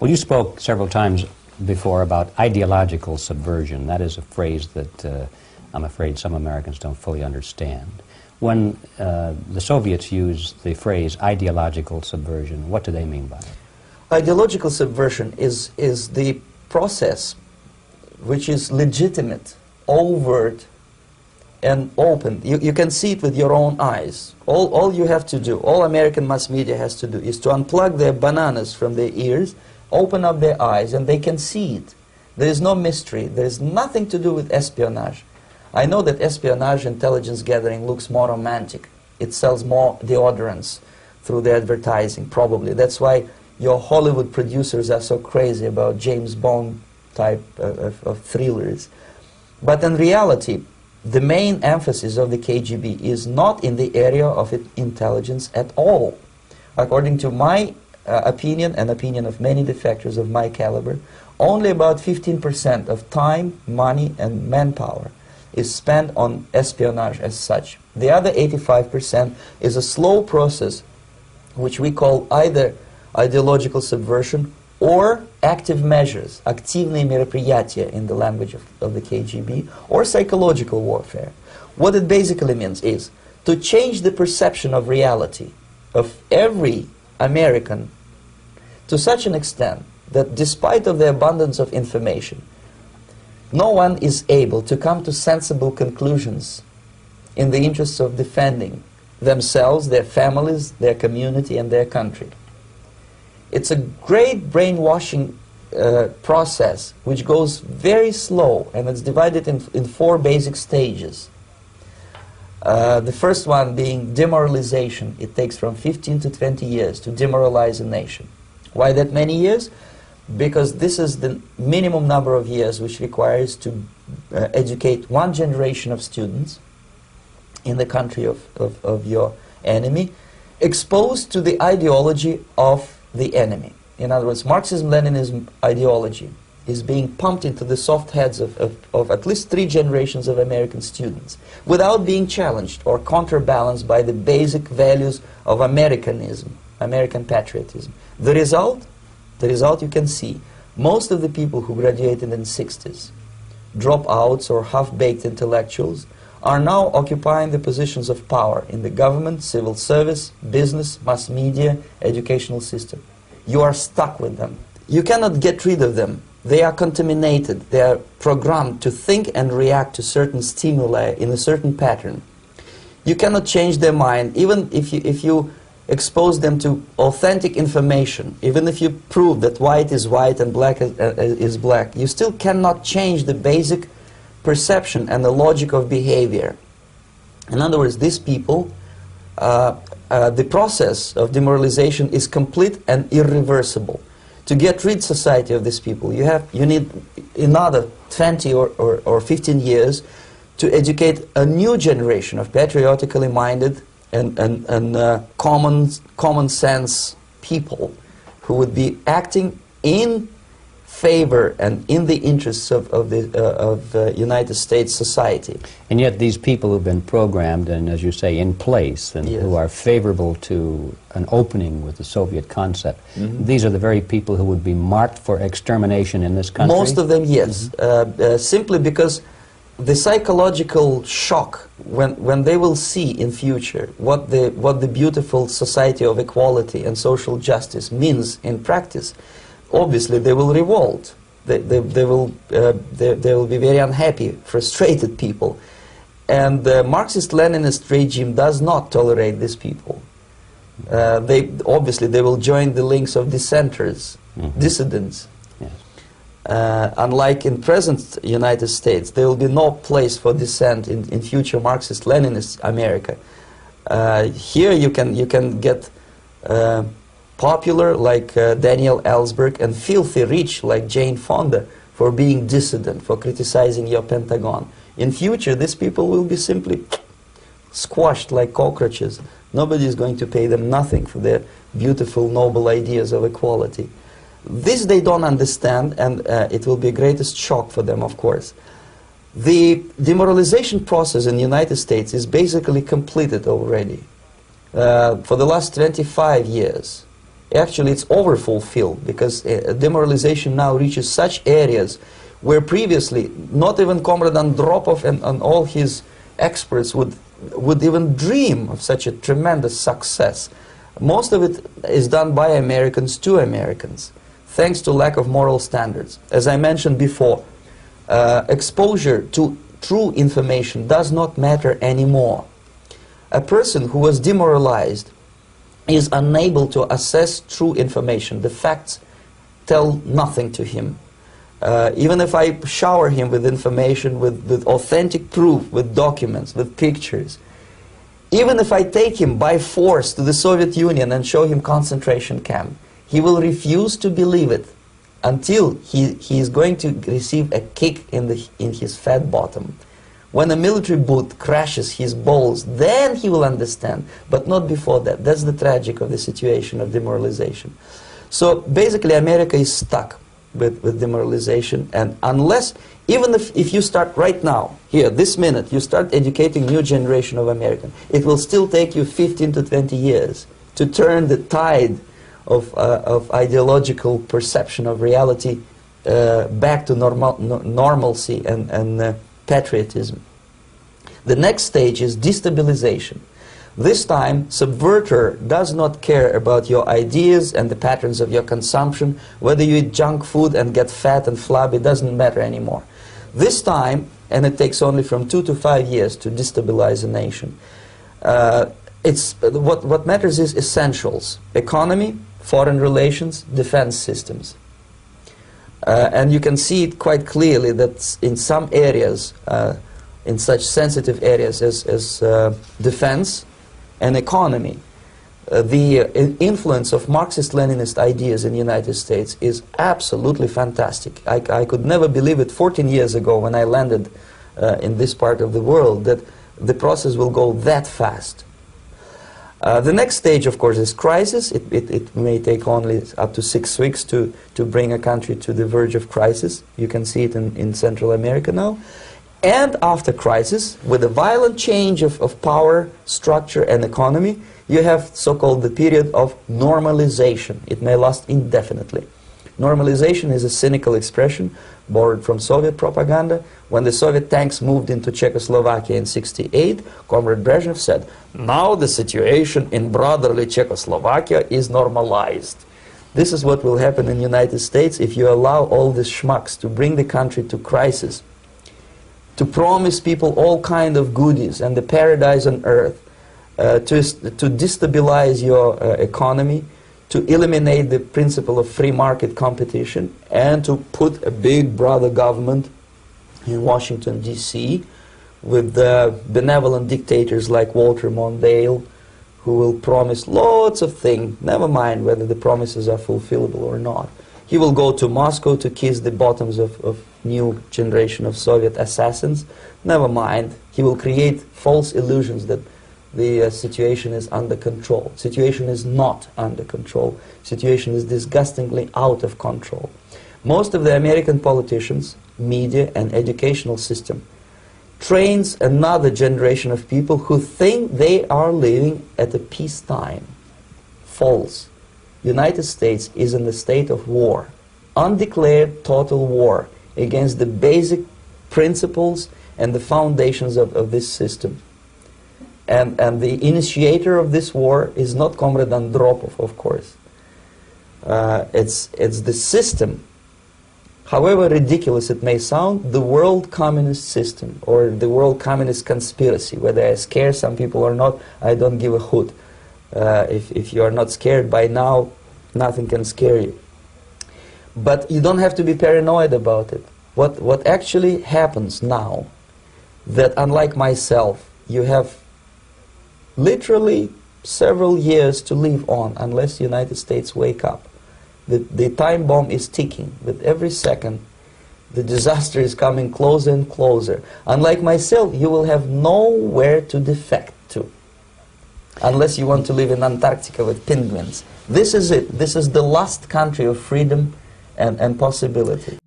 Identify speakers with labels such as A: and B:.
A: Well, you spoke several times before about ideological subversion. That is a phrase that I'm afraid some Americans don't fully understand. When the Soviets used the phrase ideological subversion, what do they mean by it?
B: Ideological subversion is the process which is legitimate, overt, and open. You can see it with your own eyes. All you have to do, all American mass media has to do, is to unplug their bananas from their ears, open up their eyes, and they can see it. There is no mystery. There is nothing to do with espionage. I know that espionage, intelligence gathering, looks more romantic. It sells more deodorants through the advertising, probably. That's why your Hollywood producers are so crazy about James Bond type of thrillers. But in reality, the main emphasis of the KGB is not in the area of intelligence at all. According to my opinion and opinion of many defectors of my caliber, only about 15% of time, money, and manpower is spent on espionage as such. The other 85% is a slow process which we call either ideological subversion or active measures, активные мероприятия in the language of the KGB, or psychological warfare. What it basically means is to change the perception of reality of every American to such an extent that despite of the abundance of information, no one is able to come to sensible conclusions in the interests of defending themselves, their families, their community, and their country. It's a great brainwashing process which goes very slow, and it's divided in 4 basic stages. The first one being demoralization. It takes from 15 to 20 years to demoralize a nation. Why that many years? Because this is the minimum number of years which requires to educate one generation of students in the country of your enemy, exposed to the ideology of the enemy. In other words, Marxism-Leninism ideology is being pumped into the soft heads of at least 3 generations of American students without being challenged or counterbalanced by the basic values of Americanism, American patriotism. The result you can see. Most of the people who graduated in the 60s, dropouts or half-baked intellectuals, are now occupying the positions of power in the government, civil service, business, mass media, educational system. You are stuck with them. You cannot get rid of them. They are contaminated. They are programmed to think and react to certain stimuli in a certain pattern. You cannot change their mind, even if you expose them to authentic information, even if you prove that white is white and black is black, you still cannot change the basic perception and the logic of behavior. In other words, these people, the process of demoralization is complete and irreversible. To get rid society of these people, you need another 20 or 15 years to educate a new generation of patriotically minded and common sense people who would be acting in favor and in the interests of the United States society.
A: And yet these people who've been programmed and, as you say, in place and
B: Yes.
A: who are favorable to an opening with the Soviet concept, these are the very people who would be marked for extermination in this country?
B: Most of them, yes. Simply because the psychological shock when they will see in future what the beautiful society of equality and social justice means in practice, obviously they will revolt. They will be very unhappy, frustrated people. And the Marxist-Leninist regime does not tolerate these people. Obviously they will join the links of dissenters, dissidents.
A: Yes.
B: Unlike in present United States, there will be no place for dissent in future Marxist-Leninist America. Here you can get popular like Daniel Ellsberg and filthy rich like Jane Fonda for being dissident, for criticizing your Pentagon. In future, these people will be simply squashed like cockroaches. Nobody is going to pay them nothing for their beautiful, noble ideas of equality. This they don't understand, and it will be a greatest shock for them, of course. The demoralization process in the United States is basically completed already. For the last 25 years, Actually, it's overfulfilled, because demoralization now reaches such areas where previously not even Comrade Andropov and all his experts would even dream of such a tremendous success. Most of it is done by Americans to Americans, thanks to lack of moral standards. As I mentioned before, exposure to true information does not matter anymore. A person who was demoralized is unable to assess true information. The facts tell nothing to him. Even if I shower him with information, with authentic proof, with documents, with pictures, even if I take him by force to the Soviet Union and show him concentration camp, he will refuse to believe it until he is going to receive a kick in his fat bottom. When a military boot crashes his balls, then he will understand, but not before that. That's the tragic of the situation of demoralization. So basically America is stuck with demoralization, and unless, even if you start right now, here, this minute, you start educating new generation of Americans, it will still take you 15 to 20 years to turn the tide of ideological perception of reality back to normalcy and patriotism. The next stage is destabilization. This time, subverter does not care about your ideas and the patterns of your consumption. Whether you eat junk food and get fat and flabby, doesn't matter anymore. This time, and it takes only from 2 to 5 years to destabilize a nation, what matters is essentials: economy, foreign relations, defense systems. And you can see it quite clearly that in some areas, in such sensitive areas as defense and economy, the influence of Marxist-Leninist ideas in the United States is absolutely fantastic. I could never believe it 14 years ago when I landed in this part of the world, that the process will go that fast. The next stage, of course, is crisis. It may take only up to 6 weeks to bring a country to the verge of crisis. You can see it in Central America now. And after crisis, with a violent change of power, structure, and economy, you have so-called the period of normalization. It may last indefinitely. Normalization is a cynical expression borrowed from Soviet propaganda. When the Soviet tanks moved into Czechoslovakia in '68, Comrade Brezhnev said, "Now the situation in brotherly Czechoslovakia is normalized." This is what will happen in the United States if you allow all these schmucks to bring the country to crisis, to promise people all kind of goodies and the paradise on earth, to destabilize your economy, to eliminate the principle of free market competition, and to put a big brother government in Washington, D.C., with benevolent dictators like Walter Mondale, who will promise lots of things, never mind whether the promises are fulfillable or not. He will go to Moscow to kiss the bottoms of new generation of Soviet assassins, never mind. He will create false illusions that the situation is under control. Situation is not under control. Situation is disgustingly out of control. Most of the American politicians, media, and educational system trains another generation of people who think they are living at a peacetime. False. United States is in a state of war, undeclared total war against the basic principles and the foundations of this system. And the initiator of this war is not Comrade Andropov, of course. It's the system. However ridiculous it may sound, the world communist system, or the world communist conspiracy, whether I scare some people or not, I don't give a hoot. If you are not scared by now, nothing can scare you. But you don't have to be paranoid about it. What actually happens now, that unlike myself, you have literally several years to live on unless the United States wake up. The time bomb is ticking. With every second, the disaster is coming closer and closer. Unlike myself, you will have nowhere to defect to, unless you want to live in Antarctica with penguins. This is it. This is the last country of freedom and possibility.